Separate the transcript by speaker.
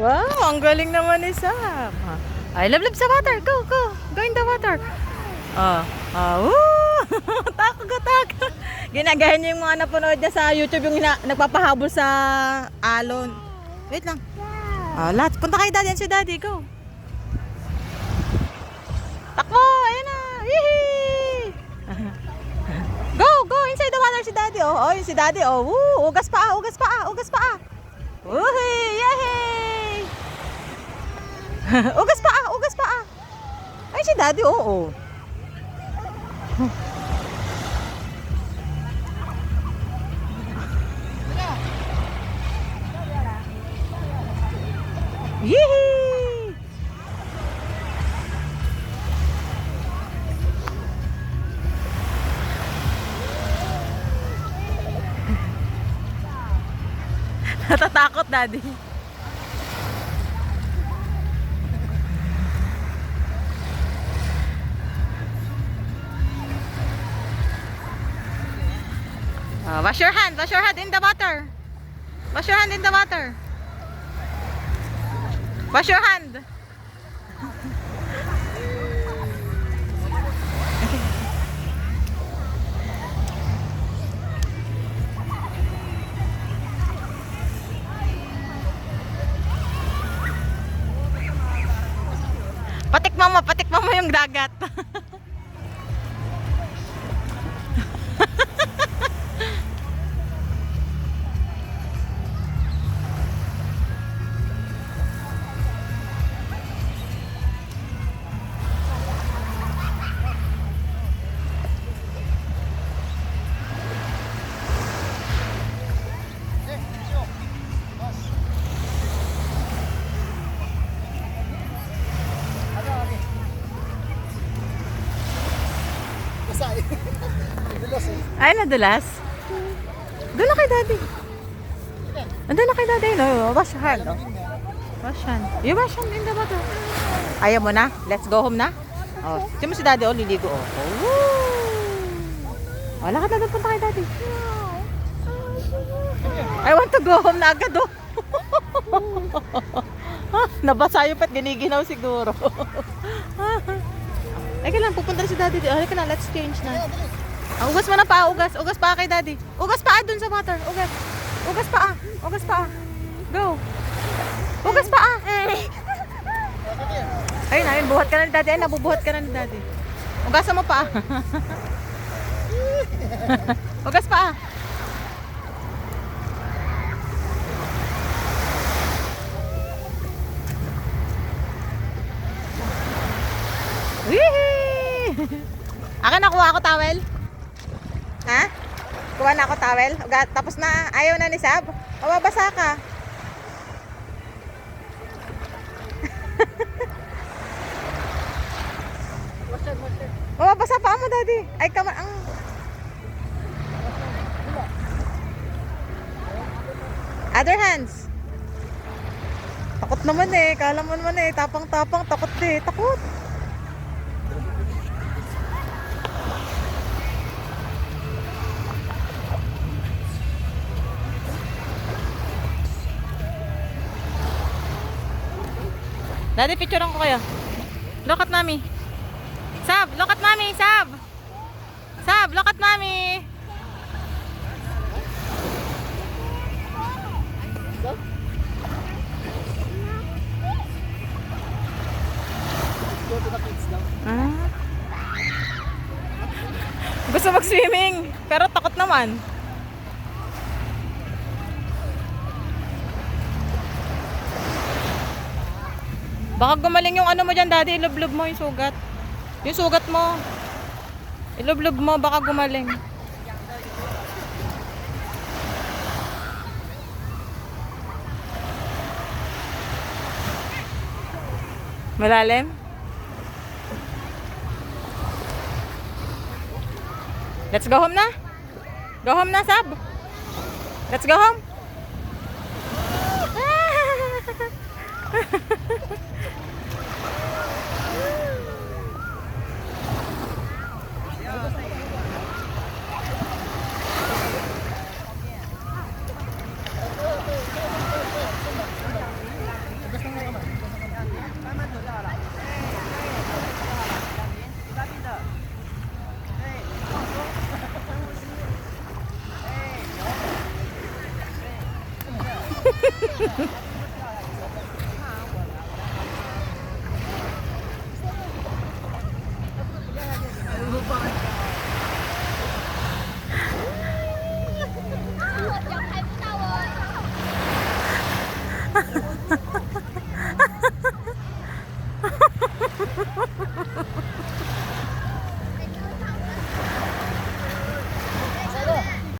Speaker 1: Wow, ang galing naman ni Sam. Ay, lablab sa water. Go, go. Go in the water. Woo! Tako. Ginagaya niya yung mga napanood niya sa YouTube, yung nagpapahabol sa alon. Wait lang. Lahat. Punta kay daddy. Yan si daddy. Go. Takbo. Ayan na. Yee! Go, go. Inside the water si daddy. Oh, yun si daddy. Oh, woo. Ugas pa. Uy, yehey! Ugas pa. Ay, si daddy. Oo. Yee! Natatakot, daddy. Wash your hand in the water. Wash your hand in the water. Wash your hand. Patikman mo yung dagat. Ay, nadulas. Doon na kay daddy. Doon na kay daddy. No, wash your hand. Wash hand. You wash hand in the water. Ayaw mo na? Let's go home na? Oh, siya mo si daddy. Oh, liligo. Oh. Oh, lakad na doon. Punta kay daddy. I want to go home na agad. Oh. Nabasa yung pet. Giniginaw siguro. Ay, lang. Pupunta na si daddy. Halika na. Let's change na. Ugas mo na pa, ugas pa kay daddy. Ugas pa dun sa water. Ugas pa. Go. Ugas pa. Ay, namin buhat ka na ni daddy. Ay, nabubuhat ka na ni daddy. Ugasan mo pa. Ugas pa. Wee! Akin nakuha ako towel. Ha? Kuha na ako towel. Tapos na. Ayaw na ni Sab. Mababasa ka. Mababasa pa mo, daddy. Ay, Other hands. Takot naman eh. Kala mo naman eh. Tapang-tapang. Takot eh. Takot. Daddy, picturean ko kayo. Look at mommy. Sab, look at mommy. Sab, look at mommy. Gusto mag-swimming, pero takot naman. Baka gumaling yung ano mo dyan, daddy. Ilublob mo yung sugat. Yung sugat mo. Ilublob mo, baka gumaling. Malalim? Let's go home na. Go home na, Sab. Let's go home.